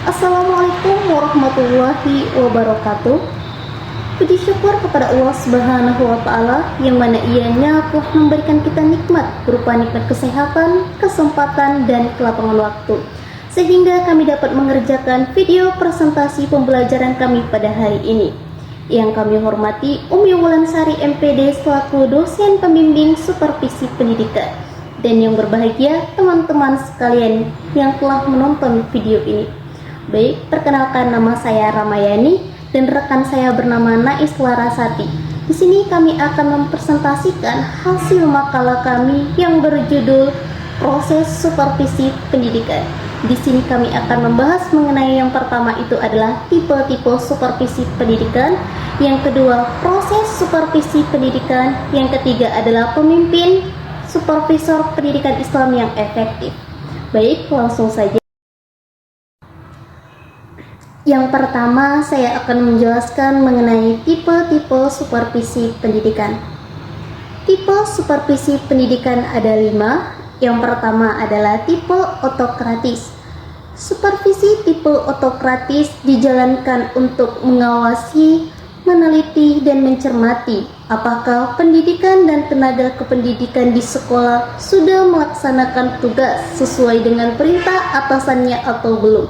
Assalamualaikum warahmatullahi wabarakatuh. Puji syukur kepada Allah Subhanahu wa Ta'ala yang mana Ianya telah memberikan kita nikmat berupa nikmat kesehatan, kesempatan, dan kelapangan waktu, sehingga kami dapat mengerjakan video presentasi pembelajaran kami pada hari ini. Yang kami hormati Umi Wulansari MPD selaku dosen pembimbing supervisi pendidikan, dan yang berbahagia teman-teman sekalian yang telah menonton video ini. Baik, perkenalkan nama saya Ramayani dan rekan saya bernama Nais Larasati. Di sini kami akan mempresentasikan hasil makalah kami yang berjudul Proses Supervisi Pendidikan. Di sini kami akan membahas mengenai yang pertama itu adalah tipe-tipe supervisi pendidikan, yang kedua proses supervisi pendidikan, yang ketiga adalah pemimpin supervisor pendidikan Islam yang efektif. Baik, langsung saja. Yang pertama, saya akan menjelaskan mengenai tipe-tipe supervisi pendidikan. Tipe supervisi pendidikan ada 5. Yang pertama adalah tipe otokratis. Supervisi tipe otokratis dijalankan untuk mengawasi, meneliti, dan mencermati apakah pendidikan dan tenaga kependidikan di sekolah sudah melaksanakan tugas sesuai dengan perintah atasannya atau belum.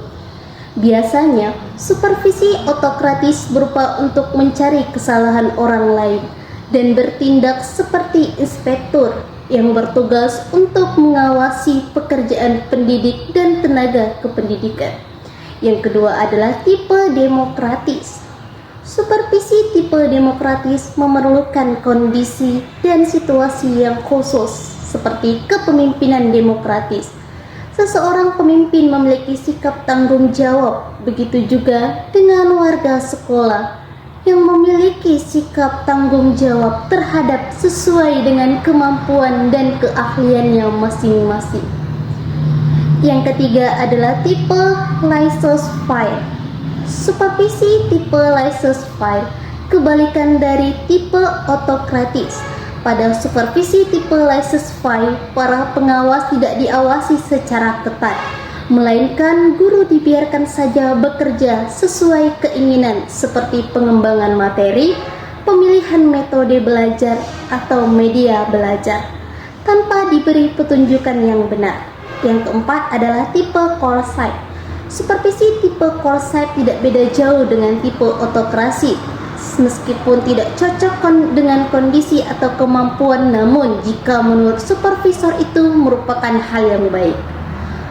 Biasanya, supervisi otokratis berupa untuk mencari kesalahan orang lain dan bertindak seperti inspektur yang bertugas untuk mengawasi pekerjaan pendidik dan tenaga kependidikan. Yang kedua adalah tipe demokratis. Supervisi tipe demokratis memerlukan kondisi dan situasi yang khusus seperti kepemimpinan demokratis. Seseorang pemimpin memiliki sikap tanggung jawab, begitu juga dengan warga sekolah yang memiliki sikap tanggung jawab terhadap sesuai dengan kemampuan dan keahliannya masing-masing. Yang ketiga adalah tipe laissez-faire. Supervisi tipe laissez-faire kebalikan dari tipe otokratis. Pada supervisi tipe laissez-faire, para pengawas tidak diawasi secara ketat, melainkan guru dibiarkan saja bekerja sesuai keinginan seperti pengembangan materi, pemilihan metode belajar, atau media belajar, tanpa diberi petunjukan yang benar. Yang keempat adalah tipe coercive. Supervisi tipe coercive tidak beda jauh dengan tipe otokrasi. Meskipun tidak cocok dengan kondisi atau kemampuan, namun jika menurut supervisor itu merupakan hal yang baik,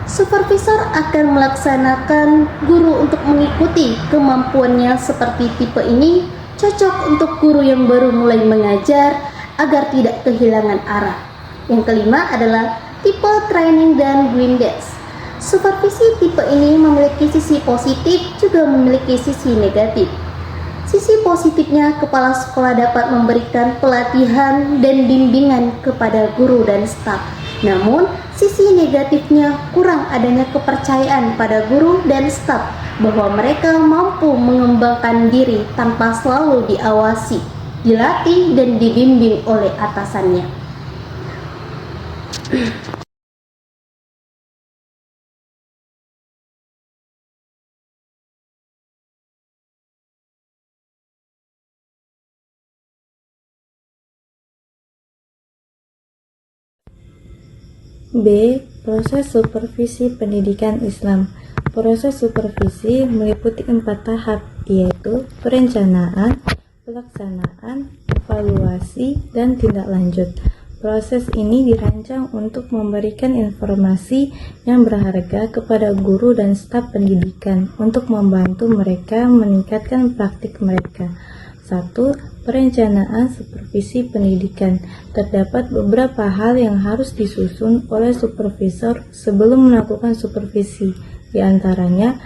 supervisor akan melaksanakan guru untuk mengikuti kemampuannya. Seperti tipe ini cocok untuk guru yang baru mulai mengajar agar tidak kehilangan arah. Yang kelima adalah tipe training dan guidance. Supervisi tipe ini memiliki sisi positif juga memiliki sisi negatif. Sisi positifnya, kepala sekolah dapat memberikan pelatihan dan bimbingan kepada guru dan staf. Namun, sisi negatifnya kurang adanya kepercayaan pada guru dan staf bahwa mereka mampu mengembangkan diri tanpa selalu diawasi, dilatih, dan dibimbing oleh atasannya. B. Proses supervisi pendidikan Islam. Proses supervisi meliputi 4 tahap, yaitu perencanaan, pelaksanaan, evaluasi, dan tindak lanjut. Proses ini dirancang untuk memberikan informasi yang berharga kepada guru dan staf pendidikan untuk membantu mereka meningkatkan praktik mereka. 1. Perencanaan supervisi pendidikan. Terdapat beberapa hal yang harus disusun oleh supervisor sebelum melakukan supervisi. Di antaranya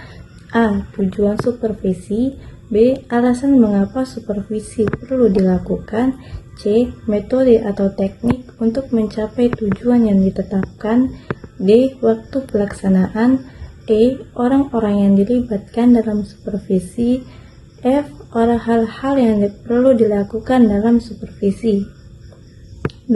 A. Tujuan supervisi, B. Alasan mengapa supervisi perlu dilakukan, C. Metode atau teknik untuk mencapai tujuan yang ditetapkan, D. Waktu pelaksanaan, E. Orang-orang yang dilibatkan dalam supervisi, F. Hal-hal yang perlu dilakukan dalam supervisi. 2.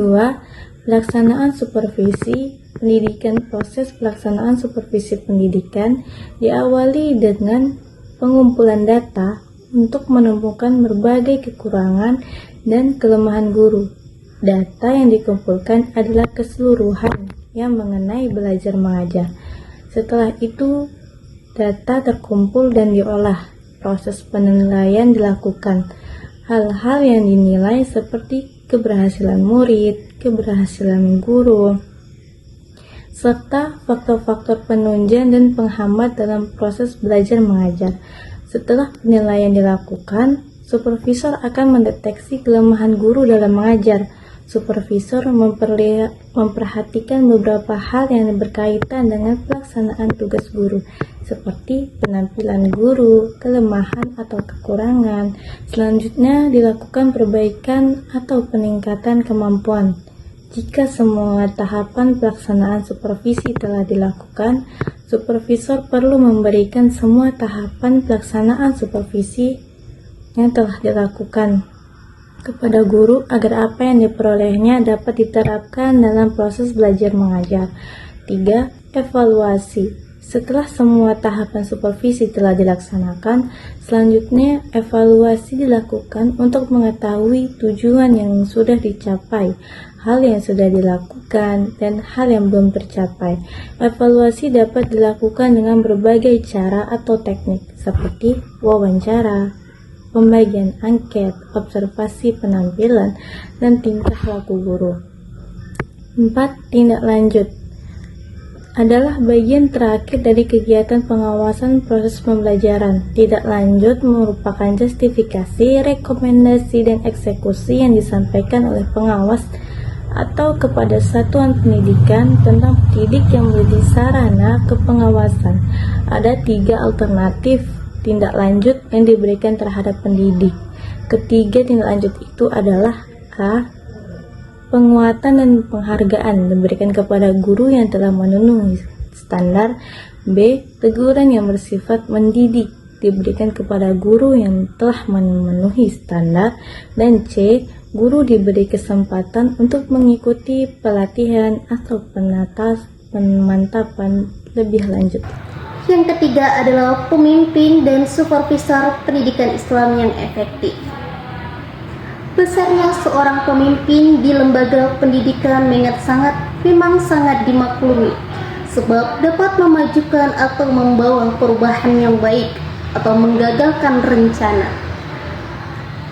Pelaksanaan supervisi pendidikan. Proses pelaksanaan supervisi pendidikan diawali dengan pengumpulan data untuk menemukan berbagai kekurangan dan kelemahan guru. Data yang dikumpulkan adalah keseluruhan yang mengenai belajar mengajar. Setelah itu, data terkumpul dan diolah. Proses penilaian dilakukan. Hal-hal yang dinilai seperti keberhasilan murid, keberhasilan guru, serta faktor-faktor penunjang dan penghambat dalam proses belajar mengajar. Setelah penilaian dilakukan, supervisor akan mendeteksi kelemahan guru dalam mengajar. Supervisor memperhatikan beberapa hal yang berkaitan dengan pelaksanaan tugas guru, seperti penampilan guru, kelemahan atau kekurangan. Selanjutnya dilakukan perbaikan atau peningkatan kemampuan. Jika semua tahapan pelaksanaan supervisi telah dilakukan, supervisor perlu memberikan semua tahapan pelaksanaan supervisi yang telah dilakukan kepada guru agar apa yang diperolehnya dapat diterapkan dalam proses belajar mengajar. 3. Evaluasi. Setelah semua tahapan supervisi telah dilaksanakan, selanjutnya evaluasi dilakukan untuk mengetahui tujuan yang sudah dicapai, hal yang sudah dilakukan, dan hal yang belum tercapai. Evaluasi dapat dilakukan dengan berbagai cara atau teknik, seperti wawancara, pembagian angket, observasi penampilan, dan tingkah laku guru. 4. Tindak lanjut adalah bagian terakhir dari kegiatan pengawasan proses pembelajaran. Tindak lanjut merupakan justifikasi, rekomendasi, dan eksekusi yang disampaikan oleh pengawas atau kepada satuan pendidikan tentang pendidik yang menjadi sarana kepengawasan. Ada 3 alternatif tindak lanjut yang diberikan terhadap pendidik. Ketiga tindak lanjut itu adalah A. Penguatan dan penghargaan diberikan kepada guru yang telah memenuhi standar. B. Teguran yang bersifat mendidik diberikan kepada guru yang telah memenuhi standar. Dan C. Guru diberi kesempatan untuk mengikuti pelatihan atau pemantapan lebih lanjut. Yang ketiga adalah pemimpin dan supervisor pendidikan Islam yang efektif. Besarnya seorang pemimpin di lembaga pendidikan memang sangat dimaklumi, sebab dapat memajukan atau membawa perubahan yang baik atau menggagalkan rencana,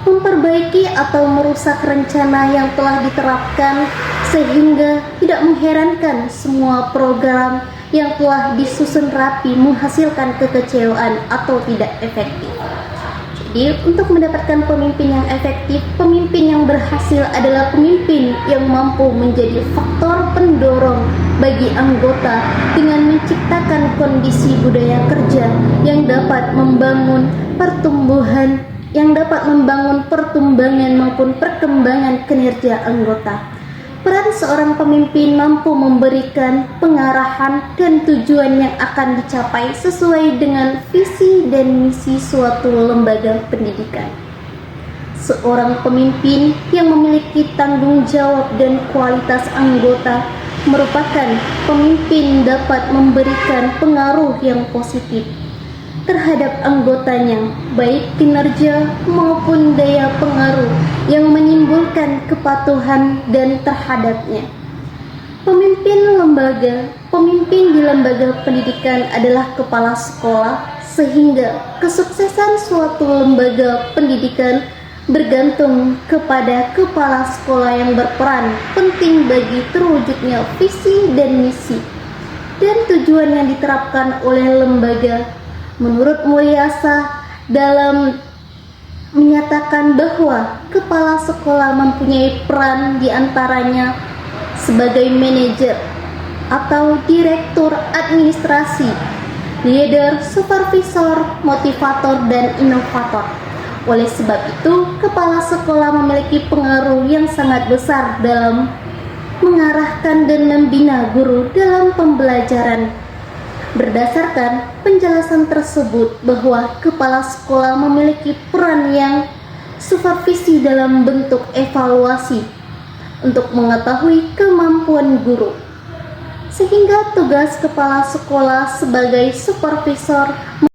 memperbaiki atau merusak rencana yang telah diterapkan, sehingga tidak mengherankan semua program yang telah disusun rapi menghasilkan kekecewaan atau tidak efektif. Jadi, untuk mendapatkan pemimpin yang efektif, pemimpin yang berhasil adalah pemimpin yang mampu menjadi faktor pendorong bagi anggota dengan menciptakan kondisi budaya kerja yang dapat membangun pertumbuhan, maupun perkembangan kinerja anggota. Peran seorang pemimpin mampu memberikan pengarahan dan tujuan yang akan dicapai sesuai dengan visi dan misi suatu lembaga pendidikan. Seorang pemimpin yang memiliki tanggung jawab dan kualitas anggota merupakan pemimpin dapat memberikan pengaruh yang positif terhadap anggotanya, baik kinerja maupun daya pengaruh yang menimbulkan kepatuhan dan terhadapnya. Pemimpin di lembaga pendidikan adalah kepala sekolah, sehingga kesuksesan suatu lembaga pendidikan bergantung kepada kepala sekolah yang berperan penting bagi terwujudnya visi dan misi dan tujuan yang diterapkan oleh lembaga. Menurut Mulyasa, dalam menyatakan bahwa kepala sekolah mempunyai peran diantaranya sebagai manajer atau direktur administrasi, leader, supervisor, motivator, dan inovator. Oleh sebab itu, kepala sekolah memiliki pengaruh yang sangat besar dalam mengarahkan dan membina guru dalam pembelajaran. Berdasarkan penjelasan tersebut bahwa kepala sekolah memiliki peran yang supervisi dalam bentuk evaluasi untuk mengetahui kemampuan guru. sehingga tugas kepala sekolah sebagai supervisor